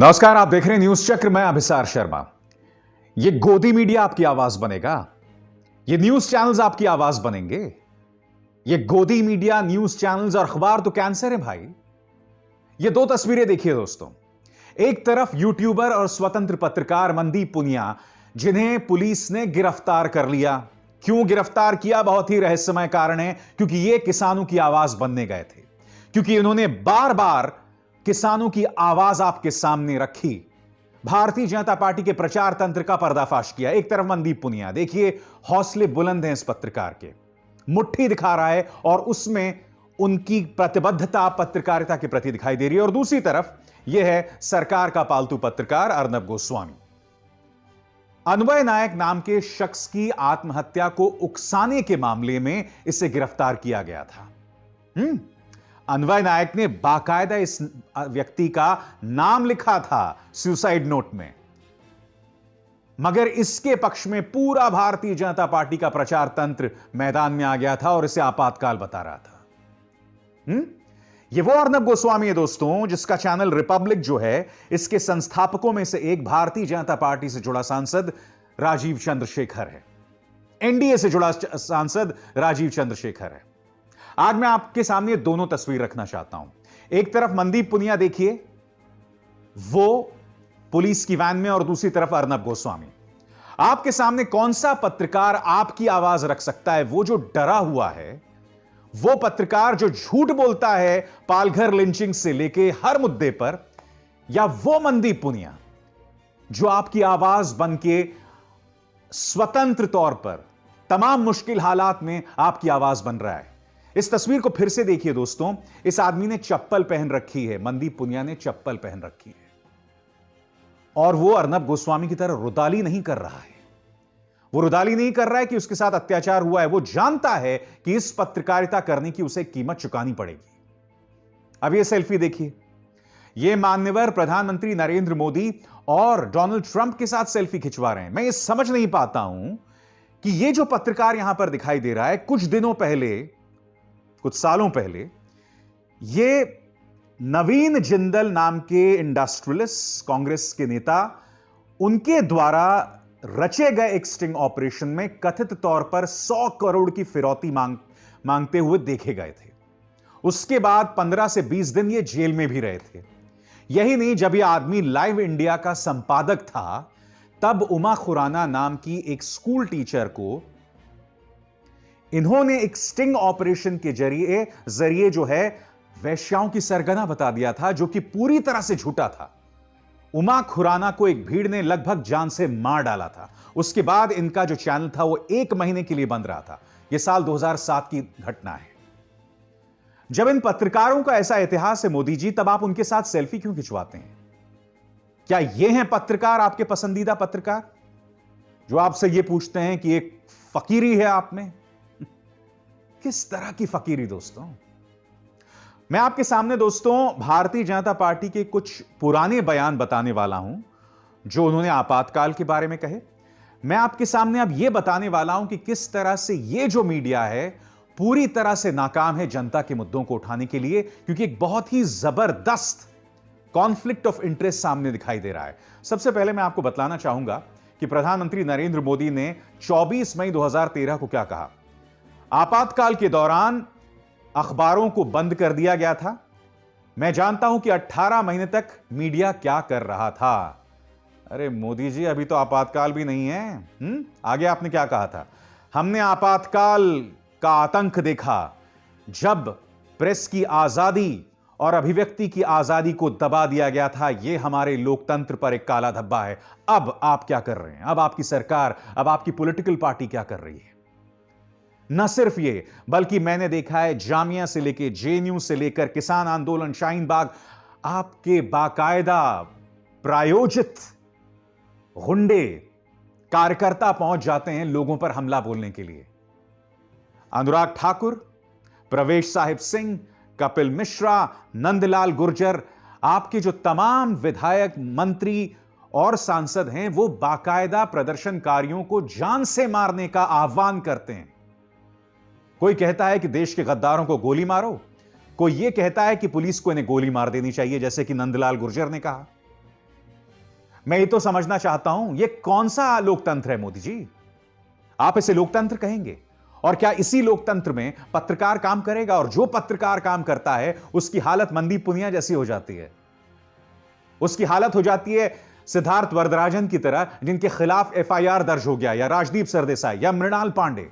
नमस्कार, आप देख रहे हैं न्यूज चक्र। मैं अभिसार शर्मा। ये गोदी मीडिया आपकी आवाज बनेगा, ये न्यूज चैनल्स आपकी आवाज बनेंगे। ये गोदी मीडिया, न्यूज चैनल्स और अखबार तो कैंसर है भाई। ये दो तस्वीरें देखिए दोस्तों। एक तरफ यूट्यूबर और स्वतंत्र पत्रकार मनदीप पुनिया, जिन्हें पुलिस ने गिरफ्तार कर लिया। क्यों गिरफ्तार किया? बहुत ही रहस्यमय कारण है, क्योंकि ये किसानों की आवाज बनने गए थे, क्योंकि इन्होंने बार बार किसानों की आवाज आपके सामने रखी। भारतीय जनता पार्टी के प्रचार तंत्र का पर्दाफाश किया। एक तरफ मनदीप पुनिया, देखिए हौसले बुलंद हैं इस पत्रकार के, मुट्ठी दिखा रहा है और उसमें उनकी प्रतिबद्धता पत्रकारिता के प्रति दिखाई दे रही है। और दूसरी तरफ यह है सरकार का पालतू पत्रकार अर्नब गोस्वामी। अन्वय नायक नाम के शख्स की आत्महत्या को उकसाने के मामले में इसे गिरफ्तार किया गया था। अन्वय नायक ने बाकायदा इस व्यक्ति का नाम लिखा था सुसाइड नोट में, मगर इसके पक्ष में पूरा भारतीय जनता पार्टी का प्रचार तंत्र मैदान में आ गया था और इसे आपातकाल बता रहा था। ये वो अर्नब गोस्वामी है दोस्तों, जिसका चैनल रिपब्लिक जो है, इसके संस्थापकों में से एक भारतीय जनता पार्टी से जुड़ा सांसद राजीव चंद्रशेखर है। एनडीए से जुड़ा सांसद राजीव चंद्रशेखर है। आज मैं आपके सामने दोनों तस्वीर रखना चाहता हूं। एक तरफ मनदीप पुनिया देखिए, वो पुलिस की वैन में, और दूसरी तरफ अर्नब गोस्वामी। आपके सामने कौन सा पत्रकार आपकी आवाज रख सकता है? वो जो डरा हुआ है, वो पत्रकार जो झूठ बोलता है पालघर लिंचिंग से लेके हर मुद्दे पर, या वो मनदीप पुनिया जो आपकी आवाज बनके स्वतंत्र तौर पर तमाम मुश्किल हालात में आपकी आवाज बन रहा है? इस तस्वीर को फिर से देखिए दोस्तों। इस आदमी ने चप्पल पहन रखी है, मनदीप पुनिया ने चप्पल पहन रखी है, और वो अर्नब गोस्वामी की तरह रुदाली नहीं कर रहा है। वो रुदाली नहीं कर रहा है कि उसके साथ अत्याचार हुआ है। वो जानता है कि इस पत्रकारिता करने की उसे कीमत चुकानी पड़ेगी। अब ये सेल्फी देखिए। ये मान्यवर प्रधानमंत्री नरेंद्र मोदी और डोनाल्ड ट्रंप के साथ सेल्फी खिंचवा रहे हैं। मैं ये समझ नहीं पाता हूं कि ये जो पत्रकार यहां पर दिखाई दे रहा है, कुछ दिनों पहले, कुछ सालों पहले, ये नवीन जिंदल नाम के इंडस्ट्रियलिस्ट, कांग्रेस के नेता, उनके द्वारा रचे गए एक स्टिंग ऑपरेशन में कथित तौर पर 100 करोड़ की फिरौती मांगते हुए देखे गए थे। उसके बाद 15 से 20 दिन ये जेल में भी रहे थे। यही नहीं, जब ये आदमी लाइव इंडिया का संपादक था, तब उमा खुराना नाम की एक स्कूल टीचर को इन्होंने एक स्टिंग ऑपरेशन के जरिए जो है वैश्याओं की सरगना बता दिया था, जो कि पूरी तरह से झूठा था। उमा खुराना को एक भीड़ ने लगभग जान से मार डाला था। उसके बाद इनका जो चैनल था वो 1 महीने के लिए बंद रहा था। यह साल 2007 की घटना है। जब इन पत्रकारों का ऐसा इतिहास है मोदी जी, तब आप उनके साथ सेल्फी क्यों खिंचवाते हैं? क्या ये हैं पत्रकार, आपके पसंदीदा पत्रकार, जो आपसे ये पूछते हैं कि एक फकीरी है आप में? किस तरह की फकीरी दोस्तों? मैं आपके सामने दोस्तों भारतीय जनता पार्टी के कुछ पुराने बयान बताने वाला हूं, जो उन्होंने आपातकाल के बारे में कहे। मैं आपके सामने अब यह बताने वाला हूं कि किस तरह से यह जो मीडिया है पूरी तरह से नाकाम है जनता के मुद्दों को उठाने के लिए, क्योंकि एक बहुत ही जबरदस्त कॉन्फ्लिक्ट ऑफ इंटरेस्ट सामने दिखाई दे रहा है। सबसे पहले मैं आपको बतलाना चाहूंगा कि प्रधानमंत्री नरेंद्र मोदी ने 24 मई 2013 को क्या कहा। आपातकाल के दौरान अखबारों को बंद कर दिया गया था। मैं जानता हूं कि 18 महीने तक मीडिया क्या कर रहा था। अरे मोदी जी, अभी तो आपातकाल भी नहीं है। आगे आपने क्या कहा था? हमने आपातकाल का आतंक देखा, जब प्रेस की आजादी और अभिव्यक्ति की आजादी को दबा दिया गया था। यह हमारे लोकतंत्र पर एक काला धब्बा है। अब आप क्या कर रहे हैं? अब आपकी सरकार, अब आपकी पॉलिटिकल पार्टी क्या कर रही है? न सिर्फ ये, बल्कि मैंने देखा है जामिया से लेकर जेएनयू से लेकर किसान आंदोलन, शाहीन बाग, आपके बाकायदा प्रायोजित गुंडे कार्यकर्ता पहुंच जाते हैं लोगों पर हमला बोलने के लिए। अनुराग ठाकुर, प्रवेश साहिब सिंह, कपिल मिश्रा, नंदलाल गुर्जर, आपके जो तमाम विधायक, मंत्री और सांसद हैं, वो बाकायदा प्रदर्शनकारियों को जान से मारने का आह्वान करते हैं। कोई कहता है कि देश के गद्दारों को गोली मारो, कोई यह कहता है कि पुलिस को इन्हें गोली मार देनी चाहिए, जैसे कि नंदलाल गुर्जर ने कहा। मैं ये तो समझना चाहता हूं, ये कौन सा लोकतंत्र है मोदी जी? आप इसे लोकतंत्र कहेंगे? और क्या इसी लोकतंत्र में पत्रकार काम करेगा? और जो पत्रकार काम करता है उसकी हालत मंदी पुनिया जैसी हो जाती है। उसकी हालत हो जाती है सिद्धार्थ वरदराजन की तरह, जिनके खिलाफ एफआईआर दर्ज हो गया, या राजदीप सरदेसाई या मृणाल पांडे।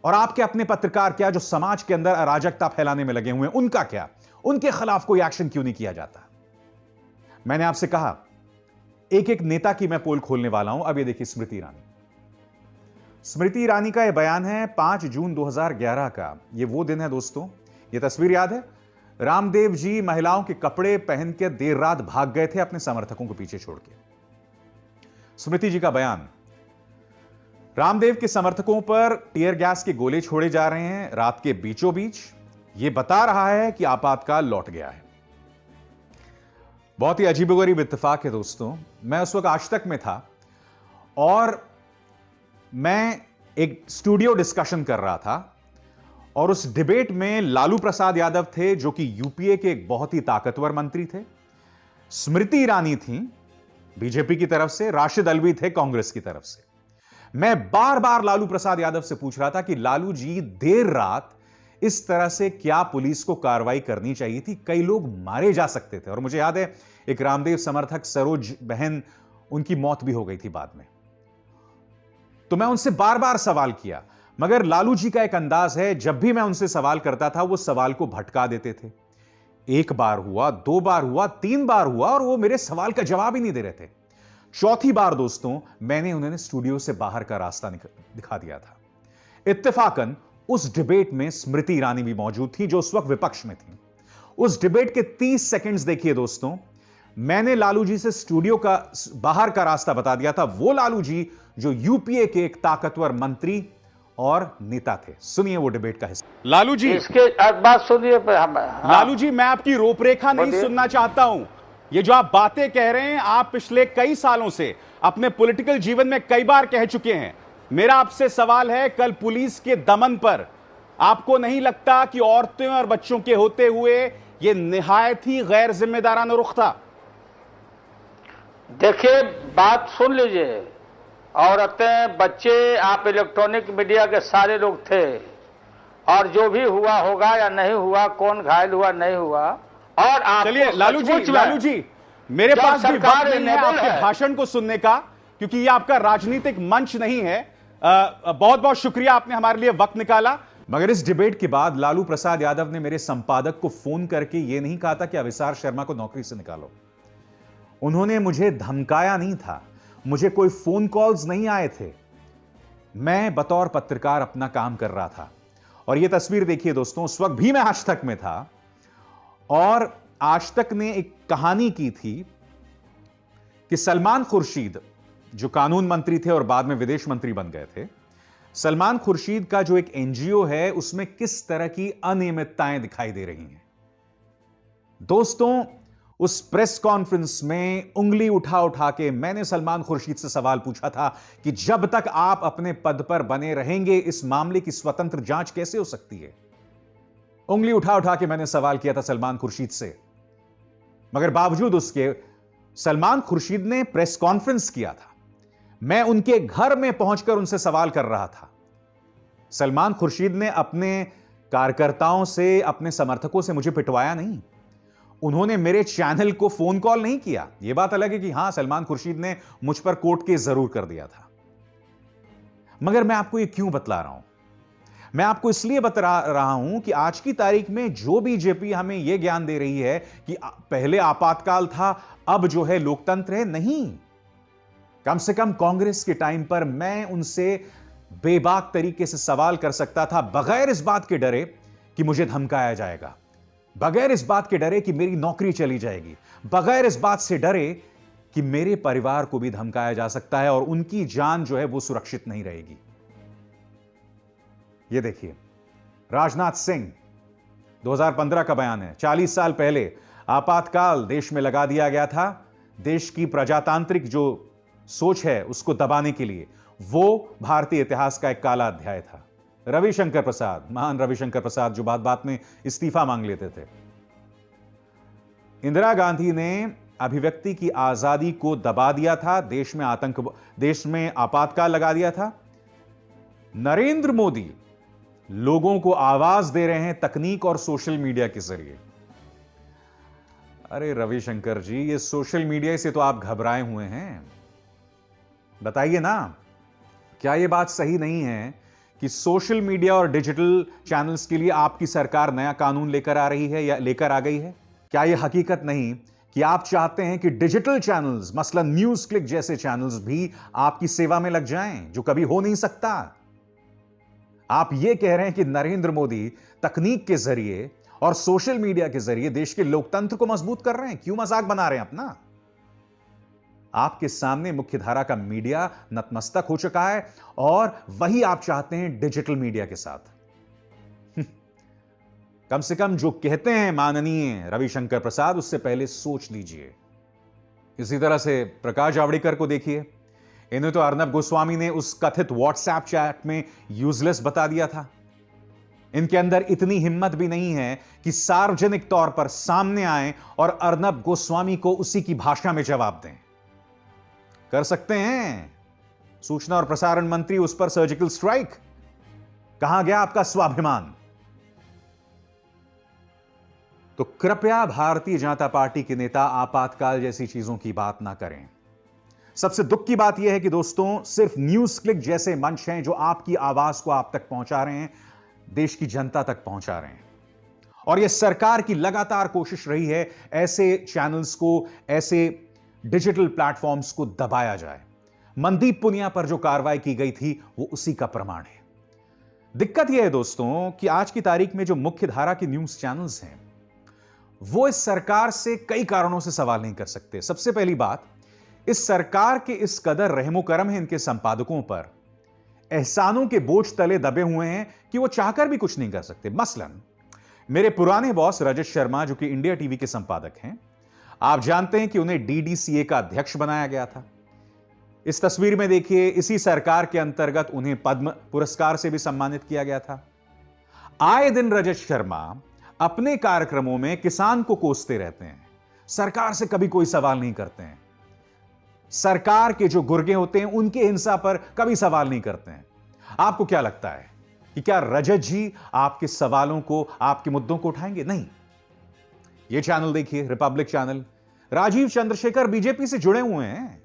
और आपके अपने पत्रकार क्या, जो समाज के अंदर अराजकता फैलाने में लगे हुए हैं, उनका क्या? उनके खिलाफ कोई एक्शन क्यों नहीं किया जाता? मैंने आपसे कहा एक एक नेता की मैं पोल खोलने वाला हूं। अब ये देखिए, स्मृति ईरानी। स्मृति ईरानी का यह बयान है 5 जून 2011 का। यह वो दिन है दोस्तों, यह तस्वीर याद है? रामदेव जी महिलाओं के कपड़े पहन के देर रात भाग गए थे अपने समर्थकों को पीछे छोड़ के। स्मृति जी का बयान, रामदेव के समर्थकों पर टीयर गैस के गोले छोड़े जा रहे हैं रात के बीचों बीच। यह बता रहा है कि आपातकाल लौट गया है। बहुत ही अजीबोगरीब इत्तेफाक है दोस्तों। मैं उस वक्त आज तक में था और मैं एक स्टूडियो डिस्कशन कर रहा था, और उस डिबेट में लालू प्रसाद यादव थे, जो कि यूपीए के एक बहुत ही ताकतवर मंत्री थे, स्मृति ईरानी थी बीजेपी की तरफ से, राशिद अलवी थे कांग्रेस की तरफ से। मैं बार बार लालू प्रसाद यादव से पूछ रहा था कि लालू जी, देर रात इस तरह से क्या पुलिस को कार्रवाई करनी चाहिए थी? कई लोग मारे जा सकते थे। और मुझे याद है एक रामदेव समर्थक सरोज बहन, उनकी मौत भी हो गई थी बाद में। तो मैं उनसे बार बार सवाल किया, मगर लालू जी का एक अंदाज है, जब भी मैं उनसे सवाल करता था वो सवाल को भटका देते थे। एक बार हुआ, 2 बार हुआ, 3 बार हुआ, और वो मेरे सवाल का जवाब ही नहीं दे रहे थे। चौथी बार दोस्तों मैंने उन्हें स्टूडियो से बाहर का रास्ता दिखा दिया था। इत्तेफाकन उस डिबेट में स्मृति ईरानी भी मौजूद थी, जो उस वक्त विपक्ष में थी। उस डिबेट के 30 सेकंड्स देखिए दोस्तों, मैंने लालू जी से स्टूडियो का बाहर का रास्ता बता दिया था। वो लालू जी जो यूपीए के एक ताकतवर मंत्री और नेता थे। सुनिए वो डिबेट का हिस्सा। लालू जी, इसके बात सुनिए। लालू जी, मैं आपकी रूपरेखा नहीं सुनना चाहता हूं। ये जो आप बातें कह रहे हैं, आप पिछले कई सालों से अपने पॉलिटिकल जीवन में कई बार कह चुके हैं। मेरा आपसे सवाल है, कल पुलिस के दमन पर आपको नहीं लगता कि औरतें और बच्चों के होते हुए यह निहायत ही गैर जिम्मेदाराना रुख था? देखिए, बात सुन लीजिए। औरतें, बच्चे, आप इलेक्ट्रॉनिक मीडिया के सारे लोग थे, और जो भी हुआ होगा या नहीं हुआ, कौन घायल हुआ नहीं हुआ, और आप चलिए लालू जी, मेरे पास भी वक्त नहीं है आपके भाषण को सुनने का, क्योंकि ये आपका राजनीतिक मंच नहीं है। बहुत बहुत शुक्रिया, आपने हमारे लिए वक्त निकाला। मगर इस डिबेट के बाद लालू प्रसाद यादव ने मेरे संपादक को फोन करके यह नहीं कहा था कि अभिसार शर्मा को नौकरी से निकालो। उन्होंने मुझे धमकाया नहीं था, मुझे कोई फोन कॉल्स नहीं आए थे। मैं बतौर पत्रकार अपना काम कर रहा था। और यह तस्वीर देखिए दोस्तों, उस वक्त भी मैं आज तक में था, और आज तक ने एक कहानी की थी कि सलमान खुर्शीद, जो कानून मंत्री थे और बाद में विदेश मंत्री बन गए थे, सलमान खुर्शीद का जो एक एनजीओ है, उसमें किस तरह की अनियमितताएं दिखाई दे रही हैं। दोस्तों, उस प्रेस कॉन्फ्रेंस में उंगली उठा उठा के मैंने सलमान खुर्शीद से सवाल पूछा था कि जब तक आप अपने पद पर बने रहेंगे, इस मामले की स्वतंत्र जांच कैसे हो सकती है? उंगली उठा उठा के मैंने सवाल किया था सलमान खुर्शीद से, मगर बावजूद उसके सलमान खुर्शीद ने प्रेस कॉन्फ्रेंस किया था। मैं उनके घर में पहुंचकर उनसे सवाल कर रहा था। सलमान खुर्शीद ने अपने कार्यकर्ताओं से, अपने समर्थकों से मुझे पिटवाया नहीं। उन्होंने मेरे चैनल को फोन कॉल नहीं किया। यह बात अलग है कि हां, सलमान खुर्शीद ने मुझ पर कोर्ट केस जरूर कर दिया था। मगर मैं आपको यह क्यों बतला रहा हूं? मैं आपको इसलिए बता रहा हूं कि आज की तारीख में जो बीजेपी हमें यह ज्ञान दे रही है कि पहले आपातकाल था, अब जो है लोकतंत्र है, नहीं। कम से कम कांग्रेस के टाइम पर मैं उनसे बेबाक तरीके से सवाल कर सकता था, बगैर इस बात के डरे कि मुझे धमकाया जाएगा, बगैर इस बात के डरे कि मेरी नौकरी चली जाएगी, बगैर इस बात से डरे कि मेरे परिवार को भी धमकाया जा सकता है और उनकी जान जो है वो सुरक्षित नहीं रहेगी। ये देखिए, राजनाथ सिंह 2015 का बयान है। 40 साल पहले आपातकाल देश में लगा दिया गया था, देश की प्रजातांत्रिक जो सोच है उसको दबाने के लिए। वो भारतीय इतिहास का एक काला अध्याय था। रविशंकर प्रसाद, महान रविशंकर प्रसाद, जो बात बात में इस्तीफा मांग लेते थे। इंदिरा गांधी ने अभिव्यक्ति की आजादी को दबा दिया था, देश में आपातकाल लगा दिया था। नरेंद्र मोदी लोगों को आवाज दे रहे हैं तकनीक और सोशल मीडिया के जरिए। अरे रविशंकर जी, ये सोशल मीडिया से तो आप घबराए हुए हैं। बताइए ना, क्या यह बात सही नहीं है कि सोशल मीडिया और डिजिटल चैनल्स के लिए आपकी सरकार नया कानून लेकर आ रही है या लेकर आ गई है? क्या यह हकीकत नहीं कि आप चाहते हैं कि डिजिटल चैनल्स, मसलन न्यूज क्लिक जैसे चैनल्स भी आपकी सेवा में लग जाएं, जो कभी हो नहीं सकता? आप यह कह रहे हैं कि नरेंद्र मोदी तकनीक के जरिए और सोशल मीडिया के जरिए देश के लोकतंत्र को मजबूत कर रहे हैं। क्यों मजाक बना रहे हैं अपना? आपके सामने मुख्यधारा का मीडिया नतमस्तक हो चुका है और वही आप चाहते हैं डिजिटल मीडिया के साथ। कम से कम जो कहते हैं माननीय रविशंकर प्रसाद, उससे पहले सोच लीजिए। इसी तरह से प्रकाश जावड़ेकर को देखिए, इन्हें तो अर्नब गोस्वामी ने उस कथित व्हाट्सएप चैट में यूजलेस बता दिया था। इनके अंदर इतनी हिम्मत भी नहीं है कि सार्वजनिक तौर पर सामने आए और अर्नब गोस्वामी को उसी की भाषा में जवाब दें। कर सकते हैं सूचना और प्रसारण मंत्री उस पर सर्जिकल स्ट्राइक। कहां गया आपका स्वाभिमान? तो कृपया भारतीय जनता पार्टी के नेता आपातकाल जैसी चीजों की बात ना करें। सबसे दुख की बात यह है कि दोस्तों, सिर्फ न्यूज क्लिक जैसे मंच हैं जो आपकी आवाज को आप तक पहुंचा रहे हैं, देश की जनता तक पहुंचा रहे हैं। और यह सरकार की लगातार कोशिश रही है ऐसे चैनल्स को, ऐसे डिजिटल प्लेटफॉर्म्स को दबाया जाए। मनदीप पुनिया पर जो कार्रवाई की गई थी वो उसी का प्रमाण है। दिक्कत यह है दोस्तों कि आज की तारीख में जो मुख्य धारा के न्यूज चैनल्स हैं वो इस सरकार से कई कारणों से सवाल नहीं कर सकते। सबसे पहली बात, इस सरकार के इस कदर रहमो करम है इनके संपादकों पर, एहसानों के बोझ तले दबे हुए हैं कि वो चाहकर भी कुछ नहीं कर सकते। मसलन मेरे पुराने बॉस रजत शर्मा, जो कि इंडिया टीवी के संपादक हैं, आप जानते हैं कि उन्हें डीडीसीए का अध्यक्ष बनाया गया था। इस तस्वीर में देखिए, इसी सरकार के अंतर्गत उन्हें पद्म पुरस्कार से भी सम्मानित किया गया था। आए दिन रजत शर्मा अपने कार्यक्रमों में किसान को कोसते रहते हैं, सरकार से कभी कोई सवाल नहीं करते हैं। सरकार के जो गुर्गे होते हैं उनके हिंसा पर कभी सवाल नहीं करते हैं। आपको क्या लगता है कि क्या रजत जी आपके सवालों को, आपके मुद्दों को उठाएंगे? नहीं। यह चैनल देखिए, republic channel, Rajeev Chandrasekhar BJP से जुड़े हुए हैं।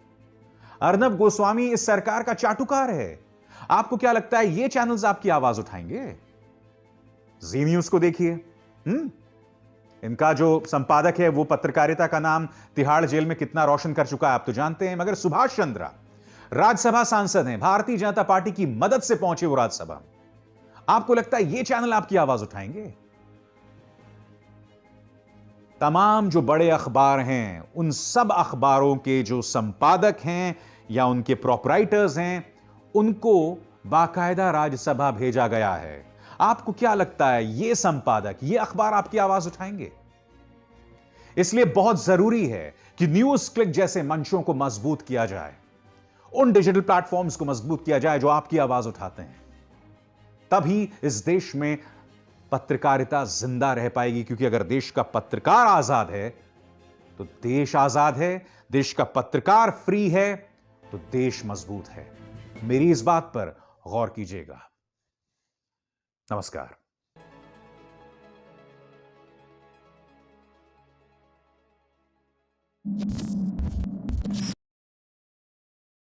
अर्नब गोस्वामी इस सरकार का चाटुकार है। आपको क्या लगता है ये चैनल्स आपकी आवाज उठाएंगे? जी न्यूज को देखिए, इनका जो संपादक है वो पत्रकारिता का नाम तिहाड़ जेल में कितना रोशन कर चुका है आप तो जानते हैं। मगर सुभाष चंद्रा राज्यसभा सांसद हैं, भारतीय जनता पार्टी की मदद से पहुंचे वो राज्यसभा। आपको लगता है ये चैनल आपकी आवाज उठाएंगे? तमाम जो बड़े अखबार हैं, उन सब अखबारों के जो संपादक हैं या उनके प्रोपराइटर्स हैं, उनको बाकायदा राज्यसभा भेजा गया है। आपको क्या लगता है ये संपादक, ये अखबार आपकी आवाज उठाएंगे? इसलिए बहुत जरूरी है कि न्यूज क्लिक जैसे मंचों को मजबूत किया जाए, उन डिजिटल प्लेटफॉर्म्स को मजबूत किया जाए जो आपकी आवाज उठाते हैं। तभी इस देश में पत्रकारिता जिंदा रह पाएगी, क्योंकि अगर देश का पत्रकार आजाद है तो देश आजाद है, देश का पत्रकार फ्री है तो देश मजबूत है। मेरी इस बात पर गौर कीजिएगा। नमस्कार।